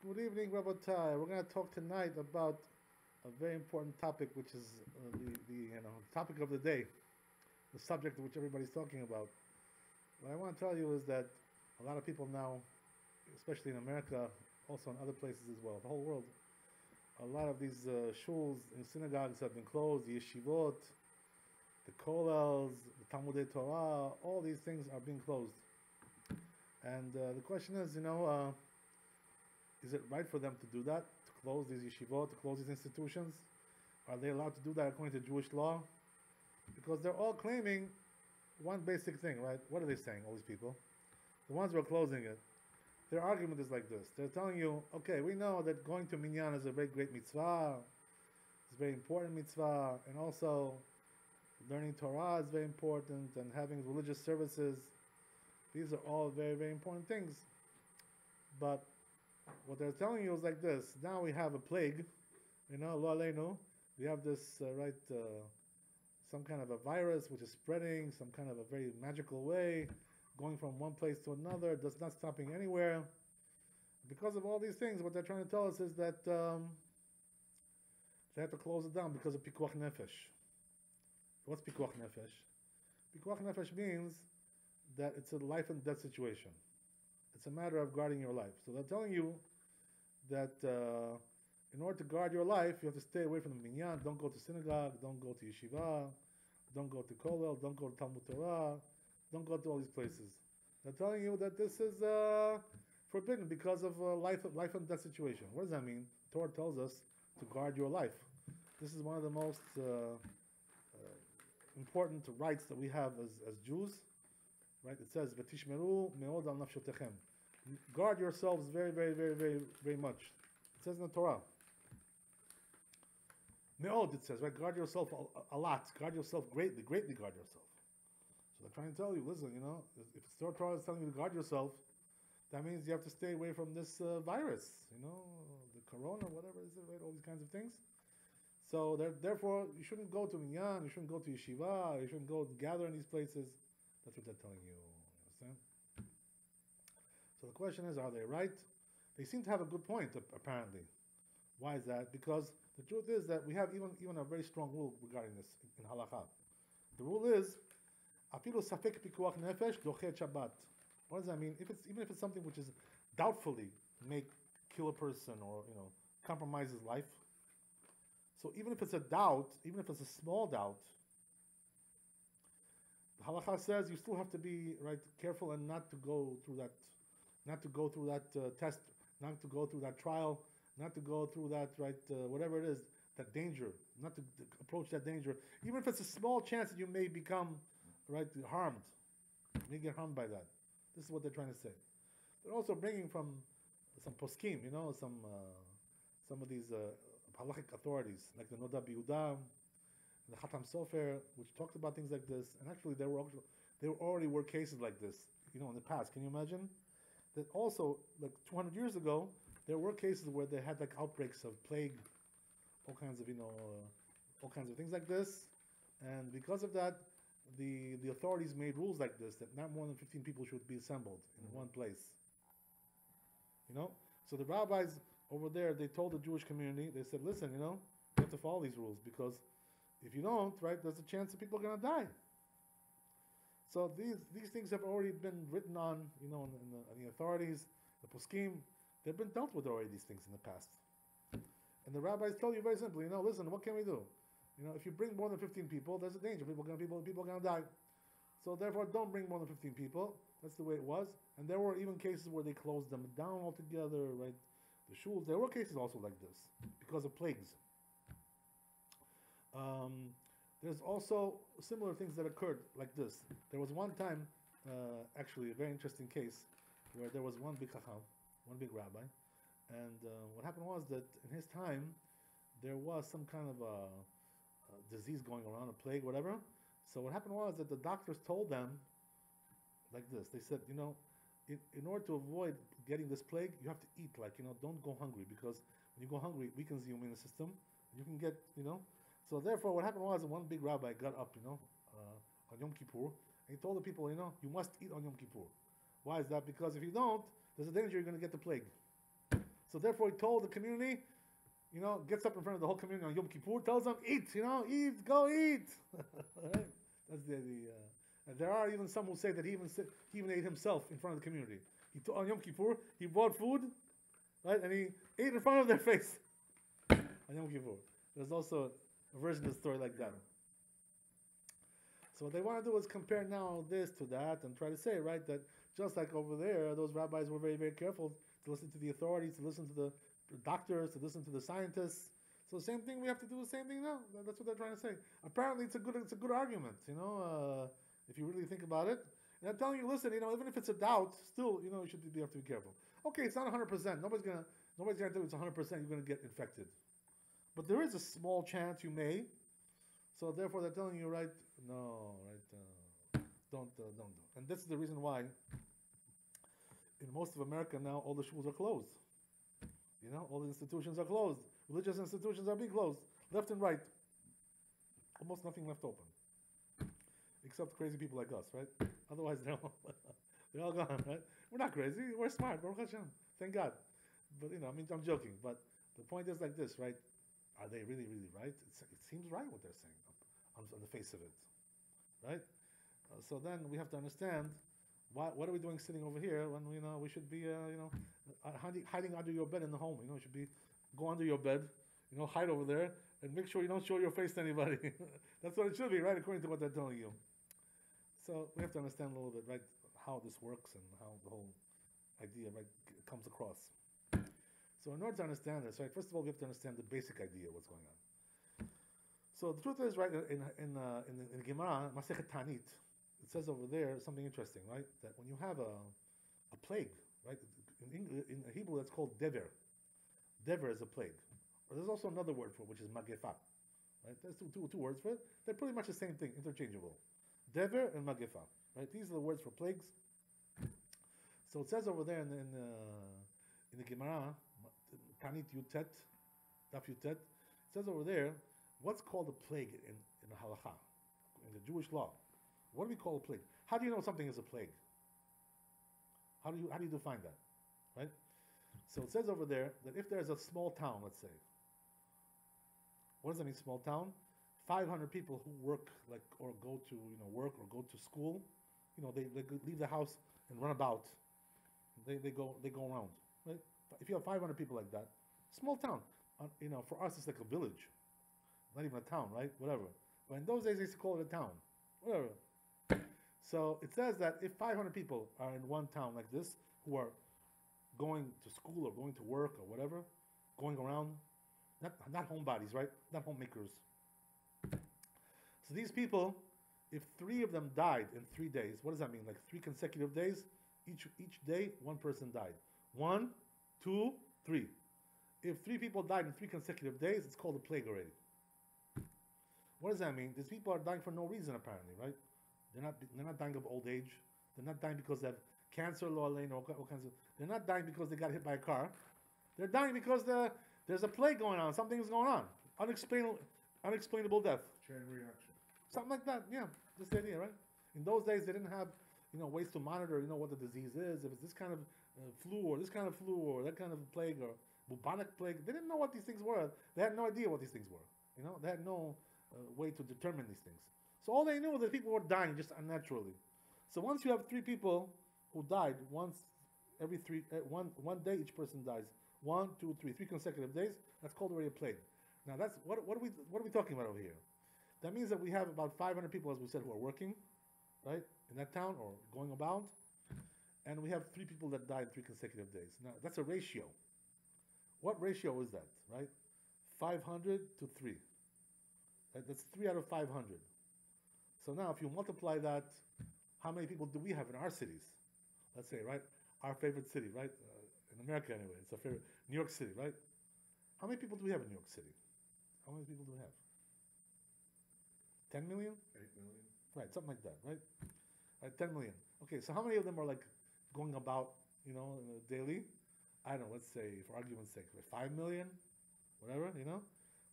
Good evening, Rabbi. We're going to talk tonight about a very important topic, which is the topic of the day, the subject which everybody's talking about. What I want to tell you is that a lot of people now, especially in America, also in other places as well, the whole world, a lot of these shuls and synagogues have been closed. The yeshivot, the kollels, the Talmudei Torah, all these things are being closed. And the question is, is it right for them to do that, to close these yeshivot, to close these institutions? Are they allowed to do that according to Jewish law? Because they're all claiming one basic thing, right? What are they saying, all these people? The ones who are closing it. Their argument is like this. They're telling you, okay, we know that going to minyan is a very great mitzvah. It's a very important mitzvah. And also, learning Torah is very important, and having religious services. These are all very, very important things. But what they're telling you is like this. Now we have a plague, lo aleinu. We have this, some kind of a virus which is spreading, some kind of a very magical way, going from one place to another, that's not stopping anywhere. Because of all these things, what they're trying to tell us is that they have to close it down because of pikuach nefesh. What's pikuach nefesh? Pikuach nefesh means that it's a life and death situation. It's a matter of guarding your life. So they're telling you that in order to guard your life, you have to stay away from the minyan. Don't go to synagogue. Don't go to yeshiva. Don't go to kollel. Don't go to Talmud Torah. Don't go to all these places. They're telling you that this is forbidden because of life and death situation. What does that mean? Torah tells us to guard your life. This is one of the most important rights that we have as Jews. Right? It says, "V'tishmeru meod al nafshotechem." Guard yourselves very, very, very, very, very much. It says in the Torah. Meod, it says, right? Guard yourself a lot. Guard yourself greatly, greatly guard yourself. So they're trying to tell you, listen, if the Torah is telling you to guard yourself, that means you have to stay away from this virus, the corona, whatever is it, right? All these kinds of things. So therefore, you shouldn't go to minyan, you shouldn't go to yeshiva, you shouldn't go gather in these places. That's what they're telling you. Understand? So the question is, are they right? They seem to have a good point, apparently. Why is that? Because the truth is that we have even a very strong rule regarding this in halakha. The rule is, afilu safek pikuach nefesh dochet Shabbat. What does that mean? Even if it's something which is doubtfully may kill a person or compromise his life. So even if it's a doubt, even if it's a small doubt, the halakha says you still have to be careful and not to go through that test, not to go through that trial, not to go through that whatever it is, that danger, not to approach that danger, even if it's a small chance that you may become harmed, you may get harmed by that. This is what they're trying to say. They're also bringing from some poskim, some of these halachic authorities like the Noda B'Yehuda, the Khatam Sofer, which talked about things like this, and actually there already were cases like this, in the past. Can you imagine that? Also, 200 years ago, there were cases where they had outbreaks of plague, all kinds of things like this, and because of that, the authorities made rules like this that not more than 15 people should be assembled in one place. So the rabbis over there, they told the Jewish community, they said, listen, you have to follow these rules because if you don't, there's a chance that people are going to die. So these things have already been written on, in the authorities, the poskim. They've been dealt with already, these things in the past. And the rabbis tell you very simply, listen, what can we do? If you bring more than 15 people, there's a danger. People are going to die. So therefore, don't bring more than 15 people. That's the way it was. And there were even cases where they closed them down altogether, right? The shuls. There were cases also like this because of plagues. There's also similar things that occurred like this. There was one time, actually, a very interesting case where there was one big chacham, one big rabbi, and what happened was that in his time, there was some kind of a disease going around, a plague, whatever. So what happened was that the doctors told them like this. They said, in order to avoid getting this plague, you have to eat, don't go hungry, because when you go hungry, it weakens the immune system. You can get, So therefore, what happened was one big rabbi got up, on Yom Kippur, and he told the people, you must eat on Yom Kippur. Why is that? Because if you don't, there's a danger you're going to get the plague. So So therefore, he told the community, gets up in front of the whole community on Yom Kippur, tells them, eat, eat, go eat. Right? That's the idea. And there are even some who say that he even ate himself in front of the community. On Yom Kippur, he brought food, right, and he ate in front of their face on Yom Kippur. There's also a version of the story like that. So what they want to do is compare now this to that and try to say, right, that just like over there, those rabbis were very, very careful to listen to the authorities, to listen to the doctors, to listen to the scientists. So the same thing, we have to do the same thing now. That's what they're trying to say. Apparently, it's a good argument, if you really think about it. And I'm telling you, listen, even if it's a doubt, still, you have to be careful. Okay, it's not 100%. Nobody's gonna tell you it's 100%. You're gonna get infected, but there is a small chance you may. So therefore, they're telling you, right? No, right? Don't do. And this is the reason why in most of America now all the schools are closed. All the institutions are closed. Religious institutions are being closed, left and right. Almost nothing left open, except crazy people like us, right? Otherwise, they're all gone, right? We're not crazy. We're smart. Baruch Hashem. Thank God. But I'm joking. But the point is like this, right? Are they really, really right? It seems right what they're saying on the face of it, right? So then we have to understand what are we doing sitting over here when we should be hiding under your bed in the home. You should be go under your bed, hide over there and make sure you don't show your face to anybody. That's what it should be, right? According to what they're telling you. So we have to understand a little bit, right, how this works and how the whole idea, right, comes across. So in order to understand this, right, first of all, we have to understand the basic idea of what's going on. So the truth is, right, in the Gemara, Masechet Tanit, it says over there something interesting, right, that when you have a plague, right, in Hebrew that's called dever. Dever is a plague. Or there's also another word for it, which is magefa. Right? There's two words for it. They're pretty much the same thing, interchangeable. Dever and magefa. Right? These are the words for plagues. So it says over there in the Gemara, Tanit Yutet, Daf Yutet, it says over there, what's called a plague in the halakha, in the Jewish law? What do we call a plague? How do you know something is a plague? How do you define that? Right? So it says over there that if there's a small town, let's say, what does that mean, small town? 500 people who work or go to work or go to school, they leave the house and run about. They go around. Right? If you have 500 people like that, small town, for us it's like a village, not even a town, right? Whatever. But in those days they used to call it a town, whatever. So it says that if 500 people are in one town like this, who are going to school or going to work or whatever, going around, not homebodies, right? Not homemakers. So these people, if 3 of them died in 3 days, what does that mean? Like 3 consecutive days? Each day, 1 person died. 1, 2, 3. If 3 people died in 3 consecutive days, it's called a plague already. What does that mean? These people are dying for no reason, apparently, right? They're not dying of old age. They're not dying because they have cancer, or all kinds of. They're not dying because they got hit by a car. They're dying because there's a plague going on. Something's going on. Unexplainable death. Chain reaction. Something like that. Yeah, just the idea, right? In those days, they didn't have ways to monitor what the disease is. If it's this kind of flu or this kind of flu or that kind of plague or bubonic plague, they didn't know what these things were. They had no idea what these things were. They had no way to determine these things. So all they knew was that people were dying just unnaturally. So once you have 3 people who died once every 3 one day, each person dies. 1, 2, 3 consecutive days. That's called already a plague. Now that's what are we talking about over here? That means that we have about 500 people, as we said, who are working, right, in that town or going about, and we have 3 people that died in 3 consecutive days. Now that's a ratio. What ratio is that, right? 500 to 3. That's 3 out of 500. So now if you multiply that, how many people do we have in our cities? Let's say, right, our favorite city, right, in America anyway, it's our favorite, New York City, right? How many people do we have in New York City? How many people do we have? 10 million? 8 million. Right, something like that, right? Right, 10 million. Okay, so how many of them are like going about, daily? I don't know, let's say, for argument's sake, 5 million, whatever,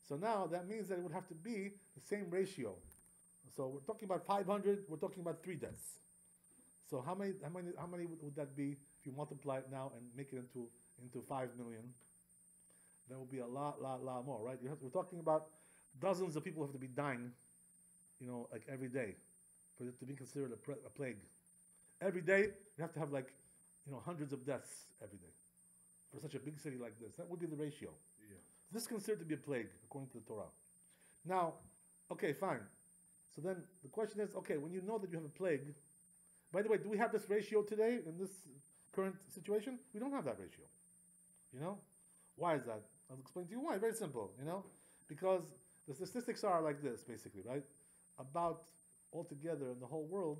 So now that means that it would have to be the same ratio. So we're talking about 500, we're talking about 3 deaths. So how many would that be if you multiply it now and make it into 5 million? there will be a lot more, right? We're talking about dozens of people have to be dying, like every day, for it to be considered a plague. Every day you have to have like, hundreds of deaths every day for such a big city like this. That would be the ratio. Yeah. This is considered to be a plague according to the Torah. Now, okay, fine. So then the question is, okay, when you know that you have a plague, by the way, do we have this ratio today in this current situation? We don't have that ratio. Why is that? I'll explain to you why. Very simple, because the statistics are like this, basically, right? About altogether in the whole world,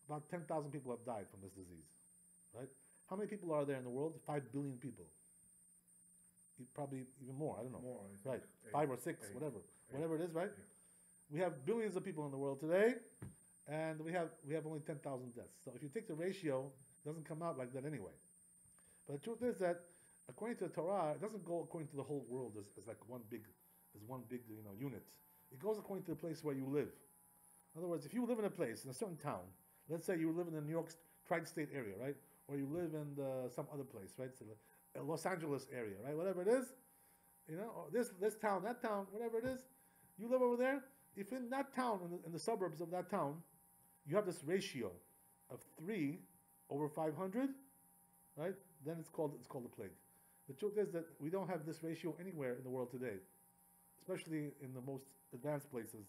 about 10,000 people have died from this disease, right? How many people are there in the world? 5 billion people. Probably even more, I don't know. More, I think. Right, 5 or 6, whatever it is, right? Yeah. We have billions of people in the world today, and we have only 10,000 deaths. So if you take the ratio, it doesn't come out like that anyway. But the truth is that according to the Torah, it doesn't go according to the whole world as like one big unit. It goes according to the place where you live. In other words, if you live in a place, in a certain town, let's say you live in the New York tri-state area, right? Or you live in some other place, right? So the Los Angeles area, right? Whatever it is, or this town, that town, whatever it is, you live over there. If in that town, in the suburbs of that town, you have this ratio of 3 over 500, right? Then it's called a plague. The truth is that we don't have this ratio anywhere in the world today, especially in the most advanced places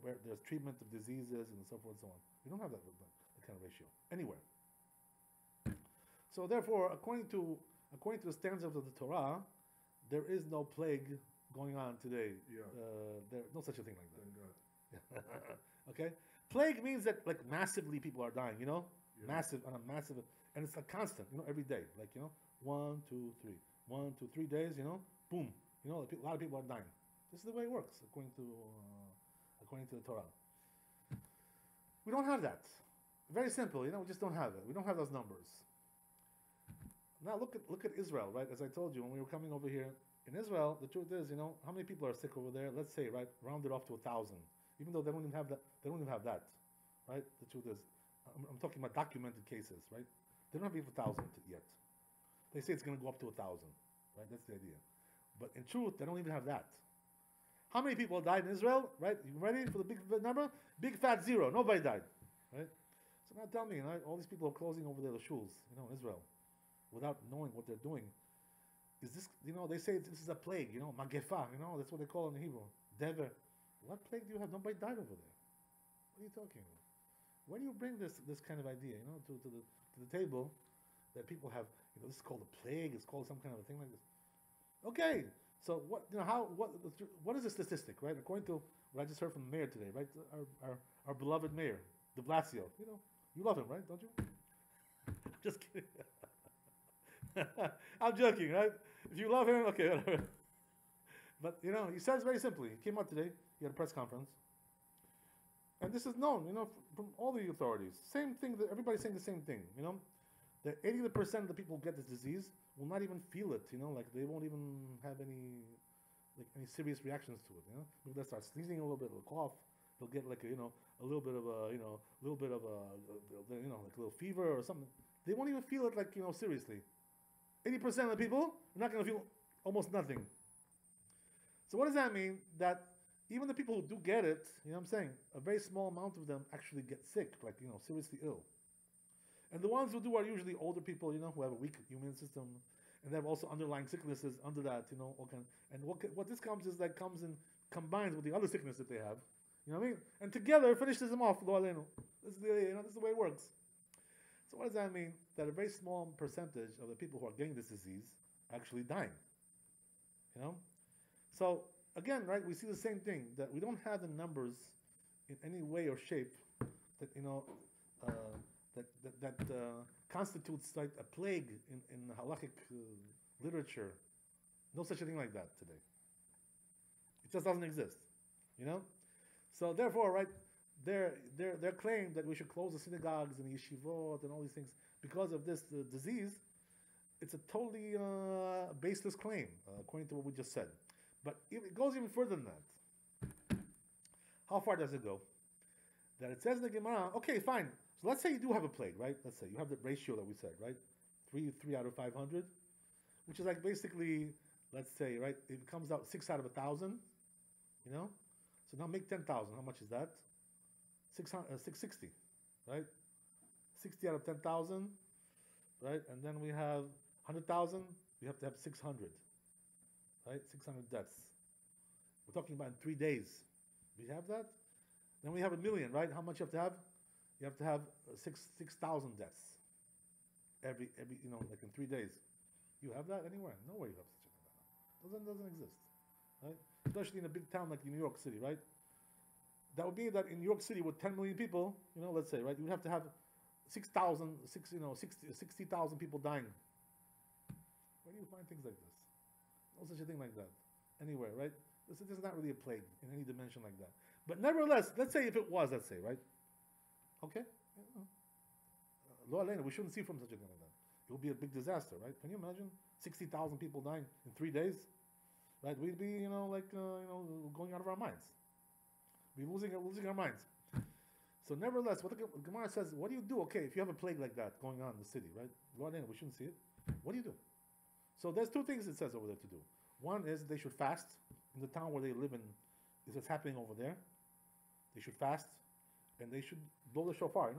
where there's treatment of diseases and so forth and so on. We don't have that kind of ratio anywhere. So therefore, according to the standards of the Torah, there is no plague going on today. Yeah. There's no such a thing like that. Thank God. Okay? Plague means that like massively people are dying, Yeah. Massive, and it's a constant, every day. Like, 1, 2, 3. 1, 2, 3 days, boom. A lot of people are dying. This is the way it works according to the Torah. We don't have that. Very simple, we just don't have it. We don't have those numbers. Now look at Israel, right? As I told you when we were coming over here in Israel, the truth is, how many people are sick over there? Let's say, right, round it off to 1,000. Even though they don't even have that. They don't even have that, right? The truth is, I'm talking about documented cases, right? They don't have even 1,000 yet. They say it's going to go up to 1,000, right? That's the idea. But in truth, they don't even have that. How many people died in Israel, right? You ready for the big number? Big fat 0. Nobody died, right? So now tell me, right? All these people are closing over there the shuls, in Israel, without knowing what they're doing. Is this, they say this is a plague, magefa, that's what they call it in Hebrew. Dever. What plague do you have? Nobody died over there. What are you talking about? When do you bring this kind of idea, to the table that people have, this is called a plague, it's called some kind of a thing like this. Okay, so what is the statistic, right? According to what I just heard from the mayor today, right? Our beloved mayor, de Blasio. You love him, right? Don't you? Just kidding. I'm joking, right? If you love him, okay, whatever. But he says very simply. He came out today. He had a press conference, and this is known, from all the authorities. Same thing. That everybody's saying the same thing. That 80% of the people who get this disease will not even feel it. Like they won't even have any serious reactions to it. Maybe they'll start sneezing a little bit, or cough. They'll get like a little bit of a like a little fever or something. They won't even feel it like seriously. 80% of the people are not going to feel almost nothing. So what does that mean? That even the people who do get it, what I'm saying, a very small amount of them actually get sick, like seriously ill. And the ones who do are usually older people, who have a weak immune system, and they have also underlying sicknesses under that, all kind. And what this comes and combines with the other sickness that they have, what I mean? And together finishes them off. This is the way it works. So what does that mean? That a very small percentage of the people who are getting this disease are actually dying. So again, right, we see the same thing, that we don't have the numbers in any way or shape that that constitutes like a plague in halachic literature. No such a thing like that today. It just doesn't exist. So therefore, right, their claim that we should close the synagogues and the yeshivot and all these things because of this disease, it's a totally baseless claim, according to what we just said. But it goes even further than that. How far does it go? That it says in the Gemara, okay, fine. So let's say you do have a plague, right? Let's say you have the ratio that we said, right? 3 out of 500, which is like basically let's say, right, it comes out 6 out of 1,000, you know? So now make 10,000. How much is that? 660, right? 60 out of 10,000, right? And then we have 100,000, we have to have 600, right? 600 deaths. We're talking about in 3 days. We have that? Then we have 1,000,000, right? How much you have to have? You have to have 6,000 deaths. Every like in 3 days. You have that anywhere? Nowhere you have such a thing. Doesn't exist, right? Especially in a big town like New York City, right? That would be that in New York City with 10 million people, let's say, right? You would have to have 60,000 people dying. Where do you find things like this? No such a thing like that anywhere, right? This is not really a plague in any dimension like that. But nevertheless, let's say if it was, let's say, right? Okay? Lo Aleinu, we shouldn't see from such a thing like that. It would be a big disaster, right? Can you imagine 60,000 people dying in 3 days? Right? We'd be, going out of our minds. We'd be losing our minds. So nevertheless, what the Gemara says, what do you do? Okay, if you have a plague like that going on in the city, right? Lo Aleinu, we shouldn't see it. What do you do? So there's 2 things it says over there to do. One is they should fast in the town where they live in. Is what's happening over there. They should fast, and they should blow the shofar.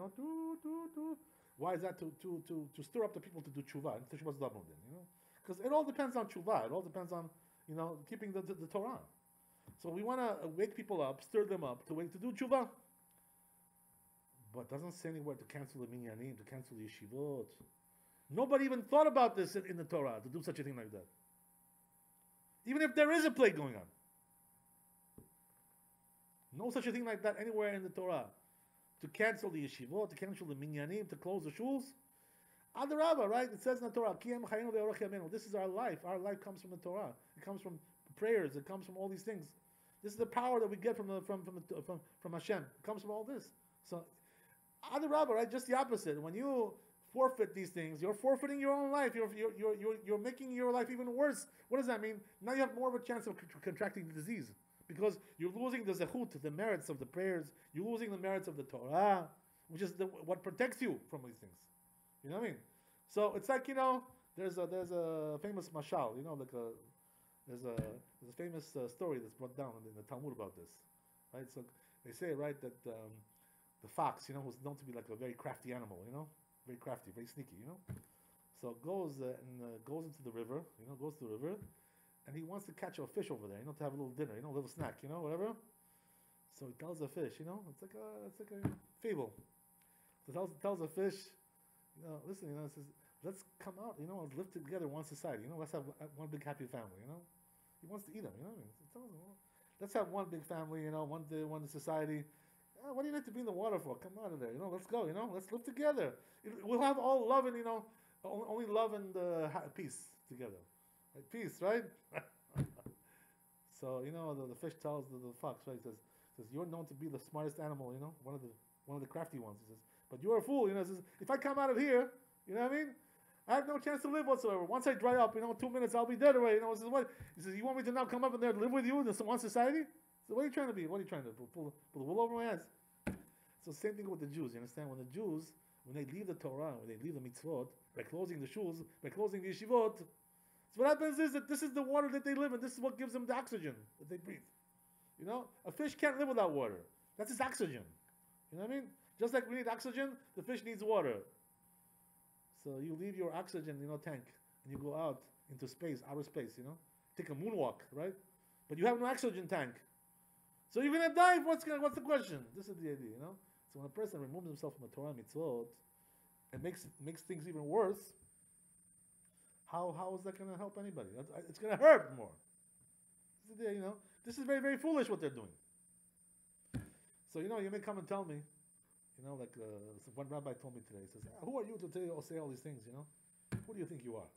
Why is that? To stir up the people to do tshuva. Because it all depends on tshuva. It all depends on keeping the Torah. So we want to wake people up, stir them up to do tshuva. But it doesn't say anywhere to cancel the minyanim, to cancel the yeshivot. Nobody even thought about this in the Torah, to do such a thing like that. Even if there is a plague going on. No such a thing like that anywhere in the Torah. To cancel the yeshivot, to cancel the minyanim, to close the shuls. Adarabba, right? It says in the Torah, this is our life. Our life comes from the Torah. It comes from prayers. It comes from all these things. This is the power that we get from Hashem. It comes from all this. So, Adarabba, right? Just the opposite. When you forfeit these things, you're forfeiting your own life. You're making your life even worse. What does that mean? Now you have more of a chance of contracting the disease. Because you're losing the zechut, the merits of the prayers. You're losing the merits of the Torah, which is what protects you from these things. You know what I mean? So it's like, there's a famous mashal, there's a famous story that's brought down in the Talmud about this. Right? So they say, right, that the fox, who's known to be like a very crafty animal, very crafty, very sneaky, So goes into the river, goes to the river, and he wants to catch a fish over there, to have a little dinner, a little snack, whatever. So he tells the fish, it's like a fable. So tells the fish, listen, says, let's come out, let's live together one society, let's have one big happy family, He wants to eat them, He tells them, let's have one big family, one society. What do you need to be in the water for? Come out of there, let's go, let's live together. We'll have all love and, only love and peace together. Like peace, right? So, the fish tells the fox, right? He says, you're known to be the smartest animal, one of the crafty ones. He says, but you're a fool, He says, if I come out of here, you know what I mean? I have no chance to live whatsoever. Once I dry up, 2 minutes, I'll be dead already. He says, what? He says, you want me to now come up in there and live with you in this one society? So what are you trying to be? What are you trying to do? Pull the wool over my eyes? So same thing with the Jews, you understand? When the Jews, when they leave the Torah, when they leave the mitzvot, by closing the shuls, by closing the yeshivot, so what happens is that this is the water that they live in. This is what gives them the oxygen that they breathe. A fish can't live without water. That's its oxygen. You know what I mean? Just like we need oxygen, the fish needs water. So you leave your oxygen, tank, and you go out into space, outer space, take a moonwalk, right? But you have no oxygen tank. So you're gonna die. What's the question? This is the idea, So when a person removes himself from the Torah and mitzvot and makes things even worse, how is that going to help anybody? It's going to hurt more. This is very, very foolish what they're doing. So, you may come and tell me, like one rabbi told me today, he says, who are you to say all these things, Who do you think you are,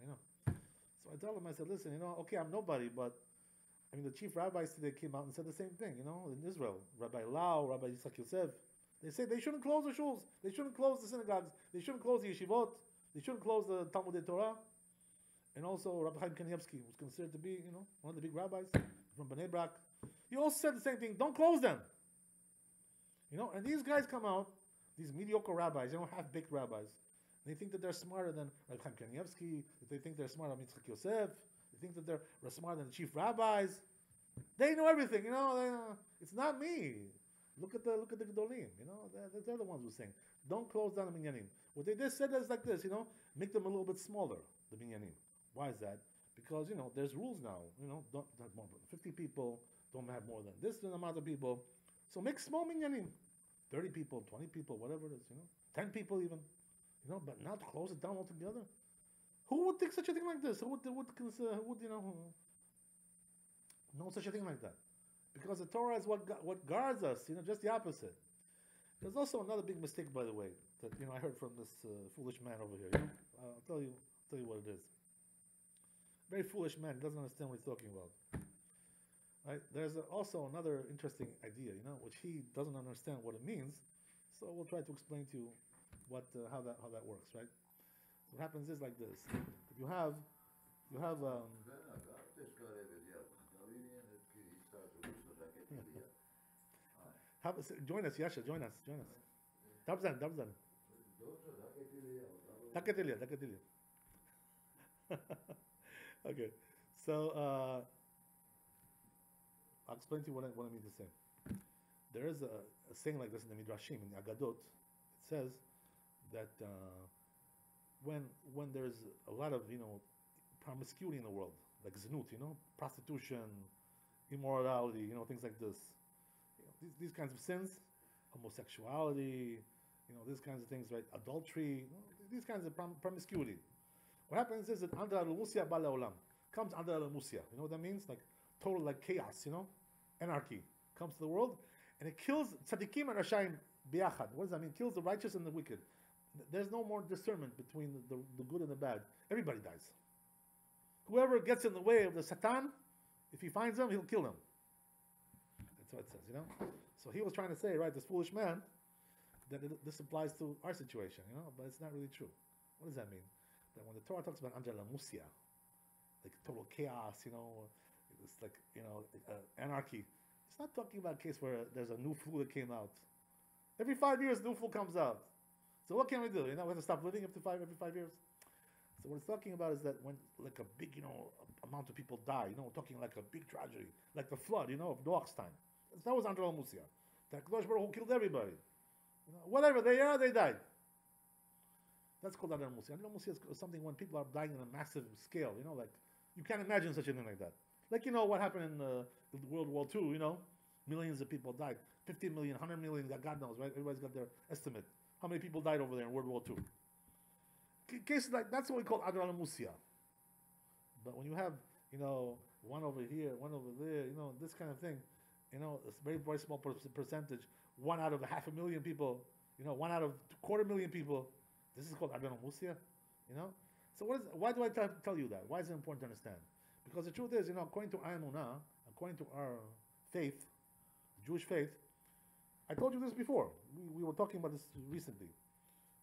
So I tell him, I said, listen, okay, I'm nobody, but, the chief rabbis today came out and said the same thing, in Israel. Rabbi Lau, Rabbi Yitzhak Yosef, they say they shouldn't close the shuls, they shouldn't close the synagogues, they shouldn't close the yeshivot, they shouldn't close the Talmud Torah. And also Rabbi Kanievsky was considered to be, one of the big rabbis from Bnei Brak. He also said the same thing. Don't close them. And these guys come out, these mediocre rabbis, half-baked rabbis. They think that they're smarter than Rabbi Kanievsky. They think they're smarter than Yitzhak Yosef. You think that they're smarter than the chief rabbis? They know everything, you know. It's not me. Look at the Gedolim, you know. They're the ones who sing. Don't close down the minyanim. What they just said is like this, you know. Make them a little bit smaller, the minyanim. Why is that? Because, you know, there's rules now. You know, don't have more than 50 people. Don't have more than this amount of people. So make small minyanim. 30 people, 20 people, whatever it is, you know. 10 people even. You know, but not close it down altogether. Who would think such a thing like this? Who would you know, know such a thing like that? Because the Torah is what guards us, you know, just the opposite. There's also another big mistake, by the way, that, you know, I heard from this foolish man over here. You know? I'll tell you what it is. Very foolish man, doesn't understand what he's talking about. Right? There's also another interesting idea, you know, which he doesn't understand what it means. So we'll try to explain to you how that works, right? What happens is like this: you have join us, Yasha, join us. Dabzan. Dakatilia. Okay, so I'll explain to you what I mean to say. There is a saying like this in the Midrashim, in the Agadot. It says that when there's a lot of, you know, promiscuity in the world, like znut, you know, prostitution, immorality, you know, things like this. You know, these kinds of sins, homosexuality, you know, these kinds of things, right? Adultery, you know, these kinds of promiscuity. What happens is that Andra al-Musia bala olam comes Andra al-Musia. You know what that means? Like total, like chaos, you know, anarchy comes to the world, and it kills tzaddikim and rashayim biachad. What does that mean? Kills the righteous and the wicked. There's no more discernment between the good and the bad. Everybody dies. Whoever gets in the way of the Satan, if he finds him, he'll kill him. That's what it says, you know. So he was trying to say, right, this foolish man, that this applies to our situation, you know, but it's not really true. What does that mean? That when the Torah talks about Angela Musia, like total chaos, you know, it's like, you know, anarchy. It's not talking about a case where there's a new flu that came out. Every 5 years, new flu comes out. So what can we do? You know, we have to stop living every 5 years. So what it's talking about is that when like a big, you know, amount of people die, you know, we're talking like a big tragedy, like the flood, you know, of Noah's time. That was Andra al-Musia. That Kadosh Baruch Hu killed everybody. You know, whatever they are, they died. That's called Andra al-Musia. Andra al-Musia is something when people are dying on a massive scale, you know, like you can't imagine such a thing like that. Like, you know, what happened in World War II, you know, millions of people died. 50 million, 100 million, God knows, right? Everybody's got their estimate. How many people died over there in World War II? Cases like that's what we call Adra al-Musia. But when you have, you know, one over here, one over there, you know, this kind of thing, you know, it's a very, very small percentage. 1 out of 500,000 people, you know, 1 out of 250,000 people. This is called Adra al-Musia, you know. So why do I tell you that? Why is it important to understand? Because the truth is, you know, according to our emunah, according to our faith, Jewish faith, I told you this before. We were talking about this recently.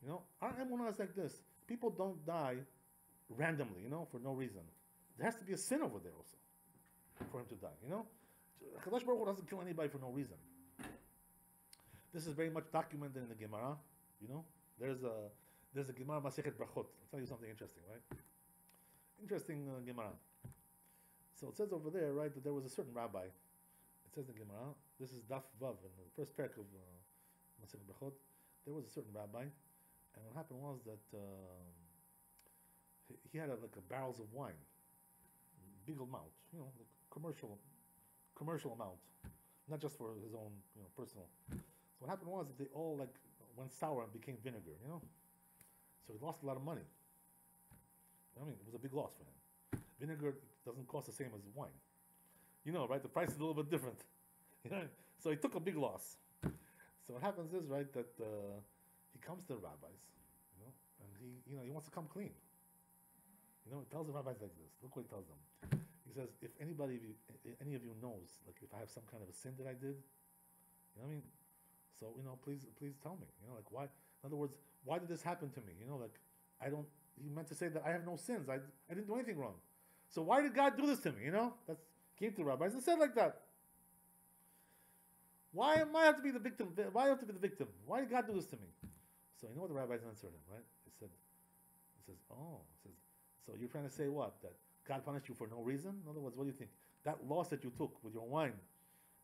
You know, our emunah is like this. People don't die randomly, you know, for no reason. There has to be a sin over there also for him to die, you know. Kadosh Baruch Hu doesn't kill anybody for no reason. This is very much documented in the Gemara, you know. There's a Gemara Masechet Brachot. I'll tell you something interesting, right? Interesting Gemara. So it says over there, right, that there was a certain rabbi. It says in Gemara, this is Daf Vav, in the first parak of Masechet Brachot. There was a certain rabbi, and what happened was that he had like a barrels of wine, big amount, you know, like commercial amount, not just for his own, you know, personal. So what happened was that they all like went sour and became vinegar, you know. So he lost a lot of money. I mean, it was a big loss for him. Vinegar doesn't cost the same as wine, you know, right? The price is a little bit different, you know. So he took a big loss. So what happens is, right, that he comes to the rabbis, you know, and he wants to come clean. You know, he tells the rabbis like this. Look what he tells them. He says, if any of you knows, like if I have some kind of a sin that I did, you know what I mean? So, you know, please tell me. You know, like why? In other words, why did this happen to me? You know, like he meant to say that I have no sins. I didn't do anything wrong. So why did God do this to me? You know, came to the rabbis and said like that. Why am I have to be the victim? Why do I have to be the victim? Why did God do this to me? So you know what the rabbis answered him, right? He says, so you're trying to say what? That God punished you for no reason? In other words, what do you think? That loss that you took with your wine,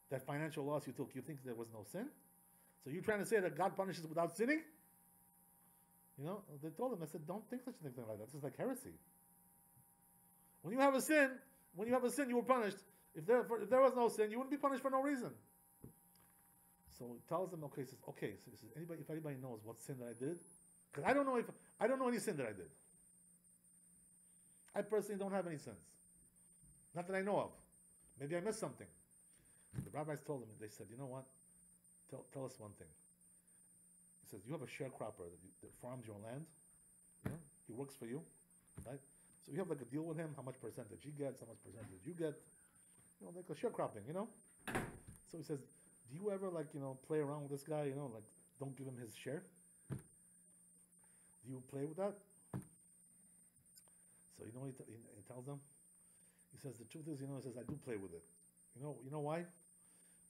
that financial loss you took, you think there was no sin? So you're trying to say that God punishes without sinning? They told him, I said, don't think such a thing like that. This is like heresy. When you have a sin, you were punished. If there was no sin, you wouldn't be punished for no reason. So he tells them, he says, if anybody knows what sin that I did, because I don't know any sin that I did. I personally don't have any sins. Not that I know of. Maybe I missed something. The rabbis told him, they said, you know what? Tell us one thing. He says, you have a sharecropper that farms your land. He works for you, right? So you have like a deal with him, how much percentage he gets, how much percentage you get. Like a sharecropping, So he says, do you ever play around with this guy, don't give him his share? Do you play with that? So you know what he tells them? He says, the truth is, he says, I do play with it. You know why?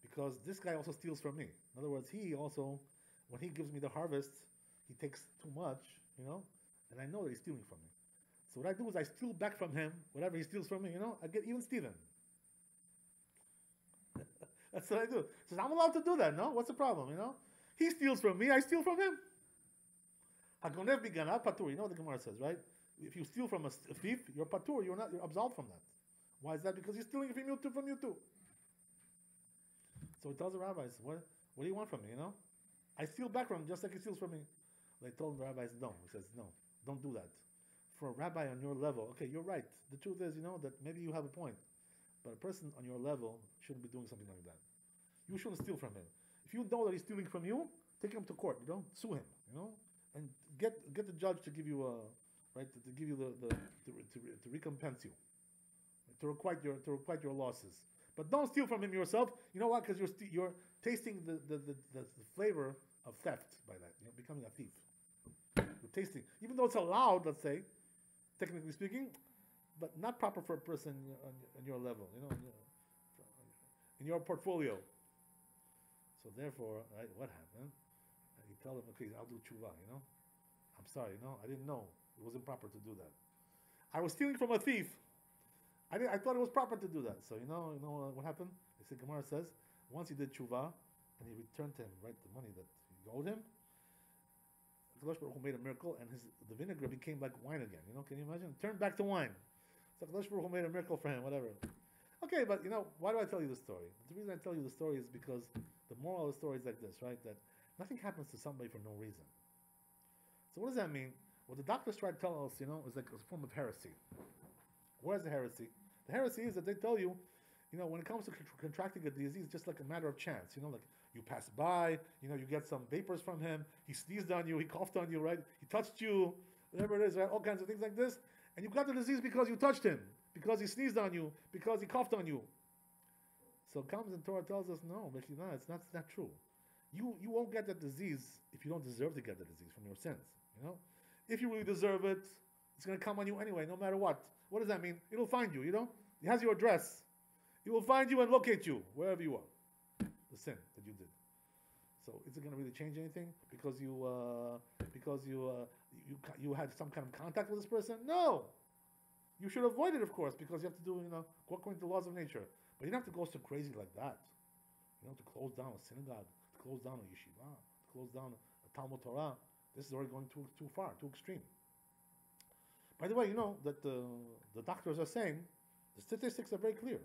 Because this guy also steals from me. In other words, he also, when he gives me the harvest, he takes too much, and I know that he's stealing from me. So what I do is I steal back from him whatever he steals from me, I get even Steven. That's what I do. He says, I'm allowed to do that, no? What's the problem, He steals from me, I steal from him. Hagonev bigana patur. You know what the Gemara says, right? If you steal from a thief, you're patur, you're absolved from that. Why is that? Because he's stealing from you too. So he tells the rabbis, what do you want from me, I steal back from him just like he steals from me. They told the rabbis, no. He says, no, don't do that. For a rabbi on your level, okay, you're right. The truth is, that maybe you have a point. But a person on your level shouldn't be doing something like that. You shouldn't steal from him. If you know that he's stealing from you, take him to court, sue him, and get the judge to give you to give you to recompense you, to requite your losses. But don't steal from him yourself. You know why? Because you're tasting the flavor of theft by that. Becoming a thief. You're tasting, even though it's allowed, let's say, technically speaking, but not proper for a person on your level, in your portfolio. So therefore, right, what happened? He told him, okay, I'll do tshuva, I'm sorry, I didn't know. It wasn't proper to do that. I was stealing from a thief. I thought it was proper to do that. So you know what happened? They said, Gemara says, once he did tshuva, and he returned to him, right, the money that he owed him, Kadosh Baruch Hu made a miracle, and the vinegar became like wine again. Can you imagine? Turned back to wine. So Kadosh Baruch Hu made a miracle for him, whatever. Okay, but why do I tell you this story? The reason I tell you the story is because the moral of the story is like this, right? That nothing happens to somebody for no reason. So what does that mean? What the doctors try to tell us, is like a form of heresy. Where's the heresy? The heresy is that they tell you, when it comes to contracting a disease, it's just like a matter of chance. Like you pass by, you get some vapors from him, he sneezed on you, he coughed on you, right? He touched you, whatever it is, right? All kinds of things like this. And you got the disease because you touched him, because he sneezed on you, because he coughed on you. So comes and Torah tells us, no, it's not true. You won't get that disease if you don't deserve to get the disease from your sins. If you really deserve it, it's going to come on you anyway, no matter what. What does that mean? It'll find you, It has your address. It will find you and locate you, wherever you are. The sin that you did. So is it going to really change anything? Because you had some kind of contact with this person? No! You should avoid it, of course, because you have to do, according to the laws of nature. But you don't have to go so crazy like that. To close down a synagogue, to close down a yeshiva, to close down a Talmud Torah. This is already going too far, too extreme. By the way, that the doctors are saying, the statistics are very clear,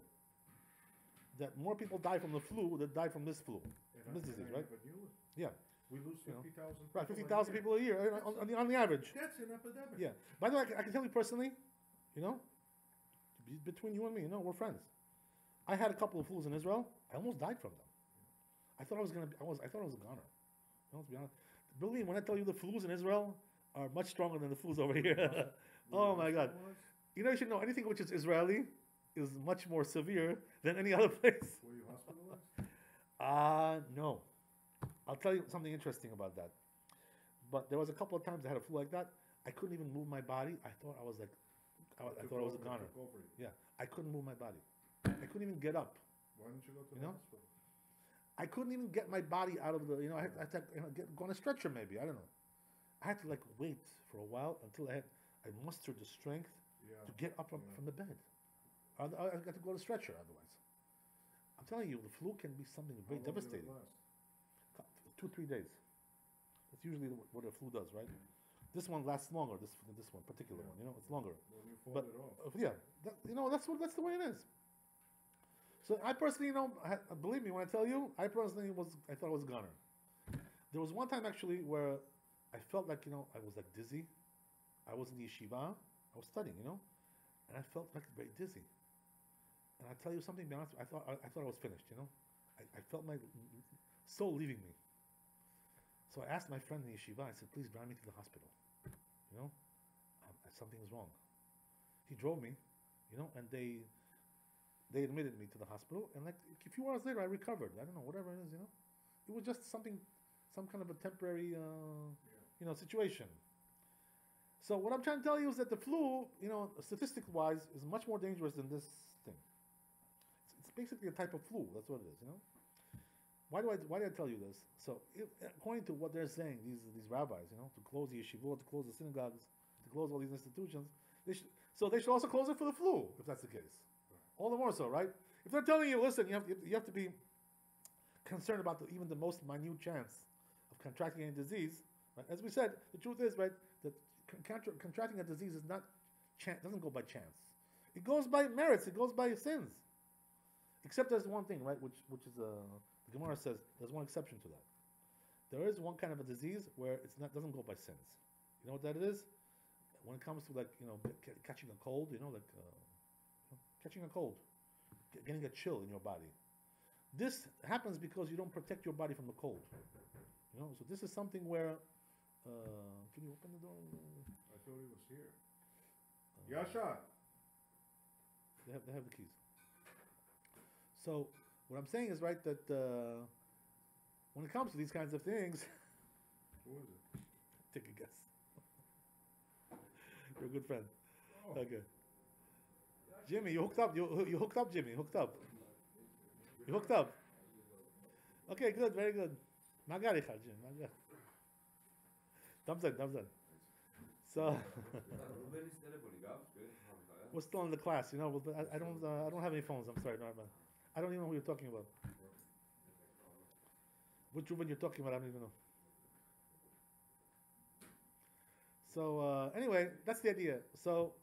that more people die from the flu than die from this flu, from this disease, right? Yeah. We lose 50,000 Right, 50,000 people a year on the average. That's an epidemic. Yeah. By the way, I can tell you personally, between you and me, we're friends. I had a couple of flus in Israel. I almost died from them. I thought I was a goner. To be honest, believe me, when I tell you the flus in Israel are much stronger than the flus over here. Oh my God! You should know anything which is Israeli is much more severe than any other place. Were you hospitalized? No. I'll tell you something interesting about that. But there was a couple of times I had a flu like that. I couldn't even move my body. I thought I was a goner. Yeah, I couldn't move my body. I couldn't even get up. Why didn't you go to the hospital? I couldn't even get my body out of the. I had to go on a stretcher maybe. I don't know. I had to wait for a while until I mustered the strength to get up from the bed. I got to go to stretcher otherwise. I'm telling you, the flu can be something very devastating. 2-3 days. That's usually what a flu does, right? This one lasts longer. This one particular one, it's longer. When you fall that's the way it is. So I personally, believe me when I tell you, I thought it was goner. There was one time actually where I felt like I was like dizzy. I was in the yeshiva. I was studying, and I felt like very dizzy. And I tell you something, to be honest, I thought I was finished, I felt my soul leaving me. So I asked my friend in the yeshiva, I said, please drive me to the hospital. Something is wrong. He drove me, and they admitted me to the hospital, and like a few hours later I recovered. I don't know, whatever it is, It was just some kind of a temporary, situation. So what I'm trying to tell you is that the flu, statistic-wise, is much more dangerous than this thing. It's basically a type of flu. That's what it is, Why do I tell you this? So, according to what they're saying, these rabbis, to close the yeshivot, to close the synagogues, to close all these institutions, they should also close it for the flu, if that's the case. All the more so, right? If they're telling you, listen, you have to be concerned about even the most minute chance of contracting any disease, right? As we said, the truth is, right, that contracting a disease doesn't go by chance. It goes by merits. It goes by sins. Except there's one thing, right, which is the Gemara says there's one exception to that. There is one kind of a disease where doesn't go by sins. You know what that is? When it comes to catching a cold, catching a cold, getting a chill in your body. This happens because you don't protect your body from the cold. So this is something where. Can you open the door? I thought he was here. Yasha. They have the keys. So what I'm saying is, right, that when it comes to these kinds of things, Who is it? take a guess. You're a good friend. Oh. Okay. Jimmy, you hooked up. You hooked up, Jimmy. Hooked up. You hooked up. Okay, good, very good. Magaricha, Jimmy. Magaricha. Thumbs up. So we're still in the class, but I don't have any phones. I'm sorry, Norman. I don't even know who you're talking about. Which Ruben you're talking about, I don't even know. So anyway, that's the idea. So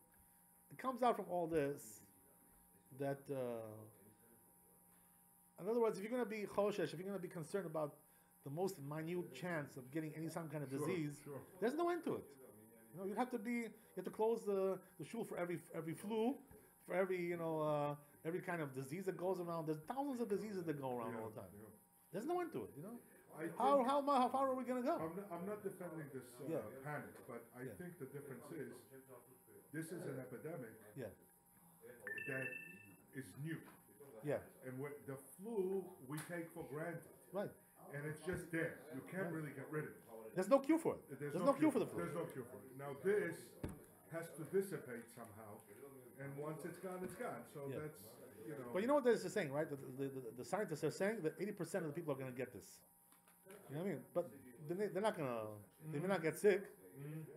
it comes out from all this that, in other words, if you're going to be choshesh, if you're going to be concerned about the most minute chance of getting some kind of disease, there's no end to it. You have to close the shul for every flu, for every every kind of disease that goes around. There's thousands of diseases that go around all the time. There's no end to it. How far are we going to go? I'm not defending this panic, but I think the difference is this is an epidemic that is new. Yeah. And the flu we take for granted. Right. And it's just there. You can't really get rid of it. There's no cure for it. There's no cure for the flu. There's no cure for it. Now this has to dissipate somehow, and once it's gone, it's gone. So that's, But you know what they're saying, right? The scientists are saying that 80% of the people are going to get this. You know what I mean? But they're not going to. They may not get sick.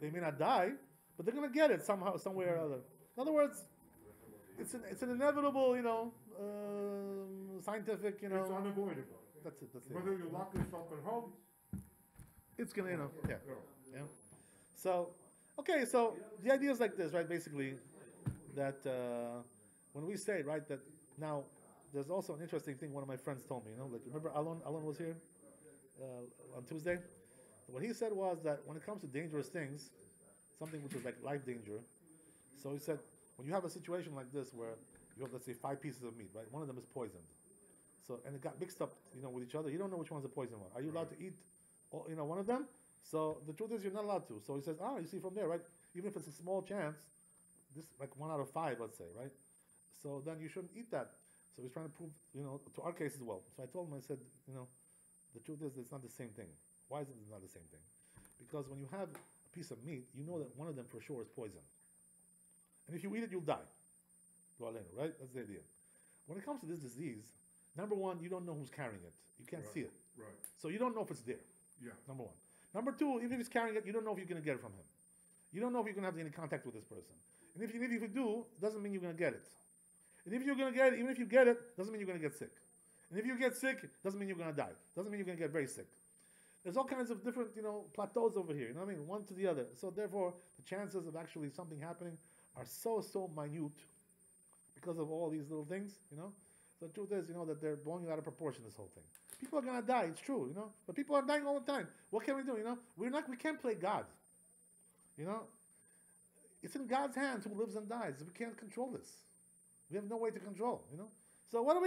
They may not die, but they're going to get it somehow, somewhere or other. In other words, it's an inevitable, scientific, it's unavoidable. That's it. Whether you lock yourself at home, it's gonna, yeah. So, okay, so the idea is like this, right? Basically, that when we say, right, that now there's also an interesting thing. One of my friends told me, remember Alon was here on Tuesday. What he said was that when it comes to dangerous things, something which is like life danger. So he said, when you have a situation like this where you have, let's say, 5 pieces of meat, right? One of them is poisoned. So, and it got mixed up, with each other. You don't know which one's the poison one. Are you allowed to eat, one of them? So the truth is, you're not allowed to. So he says, you see from there, right? Even if it's a small chance, this like 1 out of 5, let's say, right? So then you shouldn't eat that. So he's trying to prove, to our case as well. So I told him, I said, the truth is, it's not the same thing. Why is it not the same thing? Because when you have a piece of meat, you know that one of them for sure is poison. And if you eat it, you'll die. Right? That's the idea. When it comes to this disease, number one, you don't know who's carrying it. You can't see it. Right. So you don't know if it's there. Yeah. Number one. Number two, even if he's carrying it, you don't know if you're going to get it from him. You don't know if you're going to have any contact with this person. And if you do, doesn't mean you're going to get it. And if you're going to get it, even if you get it, doesn't mean you're going to get sick. And if you get sick, doesn't mean you're going to die. Doesn't mean you're going to get very sick. There's all kinds of different, plateaus over here. You know what I mean? One to the other. So therefore, the chances of actually something happening are so minute because of all these little things, So the truth is, that they're blowing it out of proportion, this whole thing. People are going to die, it's true, But people are dying all the time. What can we do, We can't play God. It's in God's hands who lives and dies. We can't control this. We have no way to control, So what do?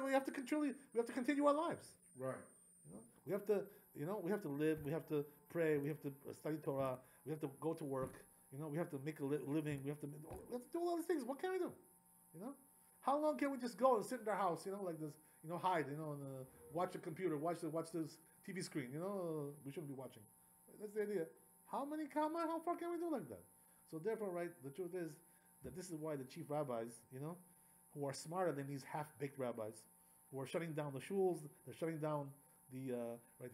We have to continue our lives. Right. We have to, we have to live, we have to pray, we have to study Torah, we have to go to work, we have to make a living, we have to do all these things. What can we do? How long can we just go and sit in our house, like this, hide, and watch a computer, watch this TV screen, we shouldn't be watching. That's the idea. How far can we do like that? So therefore, right, the truth is that this is why the chief rabbis, who are smarter than these half-baked rabbis, who are shutting down the shuls, they're shutting down the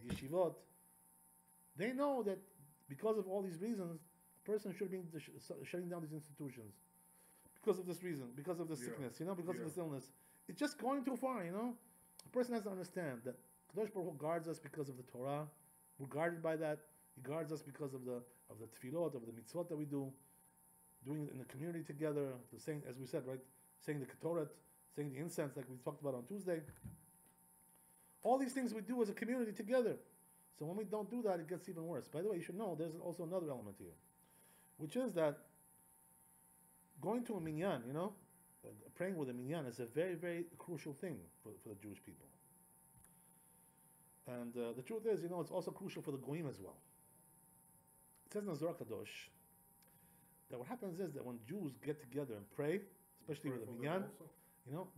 yeshivot, they know that because of all these reasons, a person should be shutting down these institutions. Because of this reason, because of the sickness, because of this illness. It's just going too far, A person has to understand that Kadosh Baruch Hu guards us because of the Torah. We're guarded by that. He guards us because of the tefillot, of the mitzvot that we do, doing it in the community together, saying, as we said, right, saying the ketoret, saying the incense like we talked about on Tuesday. All these things we do as a community together. So when we don't do that, it gets even worse. By the way, you should know there's also another element here, which is that going to a minyan, praying with a minyan is a very, very crucial thing for the Jewish people. And the truth is, it's also crucial for the goyim as well. It says in the Zohar Kadosh that what happens is that when Jews get together and pray, especially with a minyan,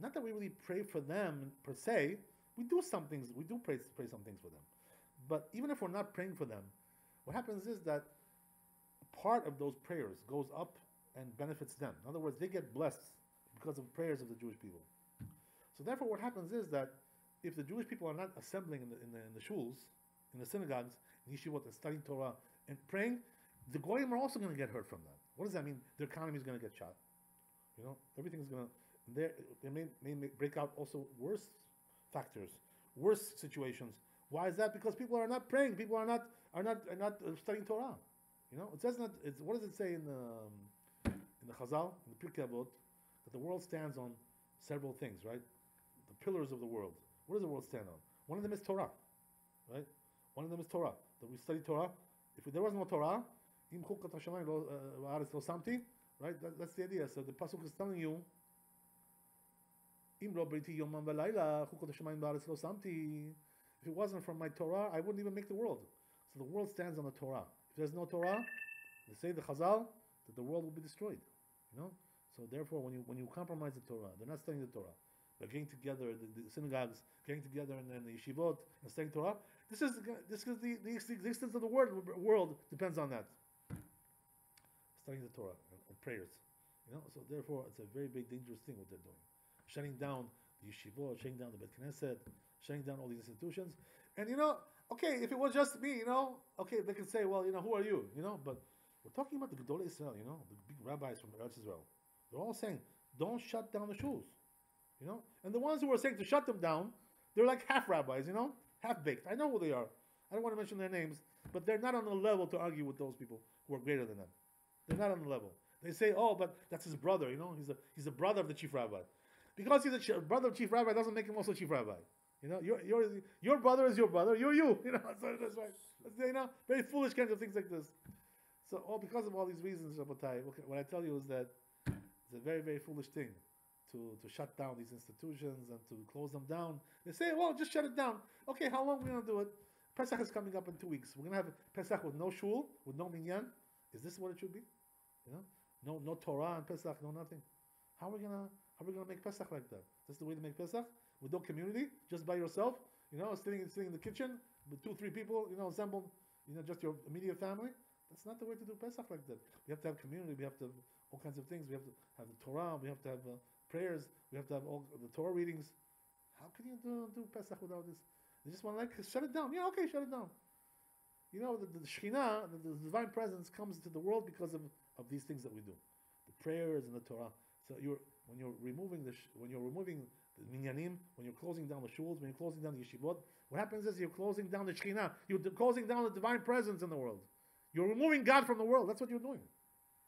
not that we really pray for them per se, we do some things, we do pray some things for them. But even if we're not praying for them, what happens is that part of those prayers goes up and benefits them. In other words, they get blessed because of prayers of the Jewish people. So therefore, what happens is that if the Jewish people are not assembling in the shuls, in the synagogues, in yeshivot, and studying Torah and praying, the goyim are also going to get hurt from that. What does that mean? Their economy is going to get shot. Everything's going to. They may break out also worse factors, worse situations. Why is that? Because people are not praying. People are not studying Torah. It says not. What does it say in the Chazal, in the Pirkei Avot, that the world stands on several things, right? The pillars of the world. What does the world stand on? One of them is Torah, right? One of them is Torah. That we study Torah. If there was no Torah, right? That's the idea. So the pasuk is telling you, if it wasn't from my Torah, I wouldn't even make the world. So the world stands on the Torah. If there's no Torah, they say the Chazal that the world will be destroyed. So therefore, when you compromise the Torah, they're not studying the Torah. They're getting together, the synagogues, getting together, and then the yeshivot and studying Torah. This is the existence of the world depends on that. Studying the Torah and prayers. So therefore, it's a very big, dangerous thing what they're doing. Shutting down the yeshivot, shutting down the Bet Knesset, shutting down all these institutions. And okay, if it was just me, okay, they can say, well, who are you? But we're talking about the Gedolei Israel, the big rabbis from Eretz Israel. They're all saying, don't shut down the shuls. And the ones who are saying to shut them down, they're like half rabbis, half-baked. I know who they are. I don't want to mention their names, but they're not on the level to argue with those people who are greater than them. They're not on the level. They say, oh, but that's his brother, he's a brother of the chief rabbi. Because he's a brother of chief rabbi doesn't make him also chief rabbi. Your brother is your brother, you're you. That's right. Very foolish kinds of things like this. So, because of all these reasons, Rabbatai, what I tell you is that it's a very, very foolish thing to shut down these institutions and to close them down. They say, well, just shut it down. Okay, how long are we going to do it? Pesach is coming up in 2 weeks. We're going to have Pesach with no shul, with no minyan. Is this what it should be? No Torah and Pesach, no nothing. How are we gonna make Pesach like that? That's the way to make Pesach? With no community, just by yourself, sitting in the kitchen with 2-3 people, assembled, just your immediate family. That's not the way to do Pesach like that. We have to have community. We have to have all kinds of things. We have to have the Torah. We have to have prayers. We have to have all the Torah readings. How can you do Pesach without this? They just want to shut it down. Yeah, okay, shut it down. The Shekhinah, the divine presence, comes into the world because of these things that we do. The prayers and the Torah. So when you're removing the minyanim, when you're closing down the shuls, when you're closing down the yeshivot, what happens is you're closing down the Shekhinah. You're closing down the divine presence in the world. You're removing God from the world. That's what you're doing.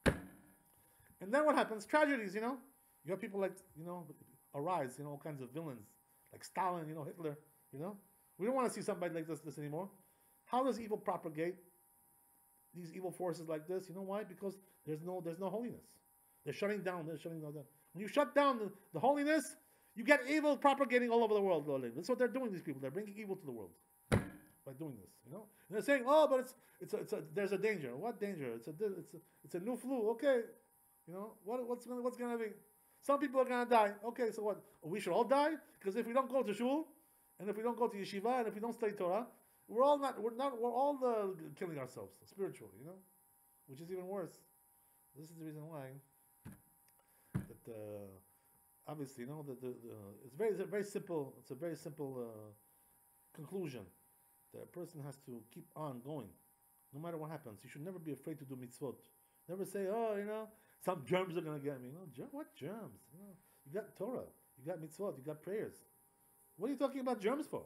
And then what happens? Tragedies, You have people like, arise, all kinds of villains, like Stalin, Hitler, We don't want to see somebody like this anymore. How does evil propagate? These evil forces like this, you know why? Because there's no holiness. They're shutting down. When you shut down the holiness, you get evil propagating all over the world. That's what they're doing. These people, they're bringing evil to the world by doing this. And they're saying, "Oh, but there's a danger." What danger? It's a new flu. Okay, what's gonna be? Some people are gonna die. Okay, so what? We should all die because if we don't go to shul, and if we don't go to yeshiva, and if we don't study Torah, we're all killing ourselves spiritually. Which is even worse. This is the reason why that obviously, it's a very simple. It's a very simple conclusion that a person has to keep on going, no matter what happens. You should never be afraid to do mitzvot. Never say, "Oh, some germs are gonna get me." What germs? You got Torah, you got mitzvot, you got prayers. What are you talking about germs for?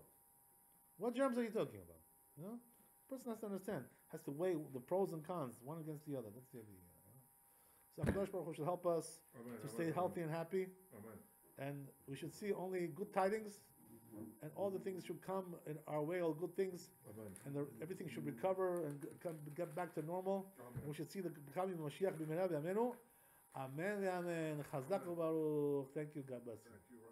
What germs are you talking about? The person has to understand, has to weigh the pros and cons, one against the other. That's the idea. So HaKadosh Baruch Hu should help us to stay healthy and happy. Amen. And we should see only good tidings, and all the things should come in our way, all good things. Amen. And everything should recover and get back to normal. And we should see the coming of Mashiach b'mehera b'yameinu. Amen, amen. Chazak u'baruch. Thank you, God bless you. Thank you.